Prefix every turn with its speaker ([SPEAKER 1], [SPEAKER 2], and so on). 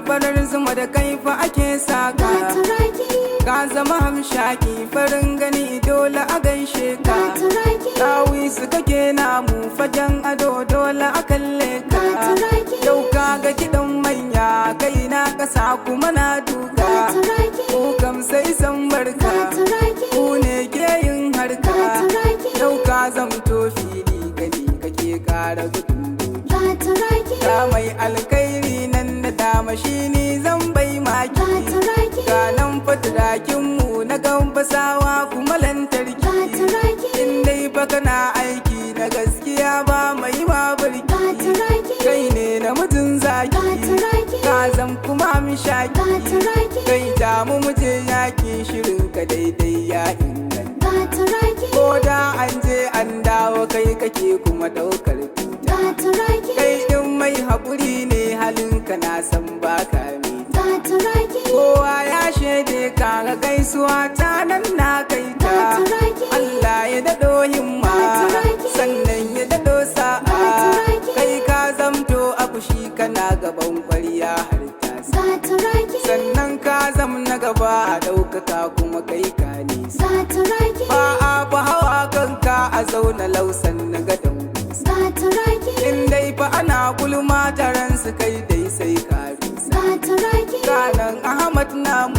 [SPEAKER 1] farar zuma da kaifa ake saka. Ka zama hamshaki farin gani dole a gaishe ka. Dawi su kake namu fagen ado dole a kalle ka. Yau ka ga kiɗan manya kai na ƙasa kuma na duka. Ku kam sai san barka, ku ne ke yin harka. Yau ka zamto fili gani kake ƙara gudun doki. Ta mai alkairi nan da dama shi ne zan bai maki. Ga nan fa turakinmu na gambasawa kuma lantarki. In dai fa kana aiki na gaskiya ba mai ma birki. Kai ne namijin zaki, ka zam kuma mishaki. Kai damu muje yaki shirin ka daidai ya inganta. Ko da an je an dawo kai kake kuma ɗaukar tuta. Kai ɗin mai haƙuri ne halinka na san baka mita. Kowa ya shaide ka ga gaisuwa ta nan na kai ta. Allah ya daɗo himma sannan ya daɗo sa'a. Kai ka zamto a fushi kana gaban ƙwarya har tasa. Sannan ka zam na gaba a ɗaukaka kuma kai ka nisa. Ba a fa hawa kanka a zauna lausan na gadon. In dai fa ana gulma taron su kai dai sai ka bisa. Kanan Ahmad namu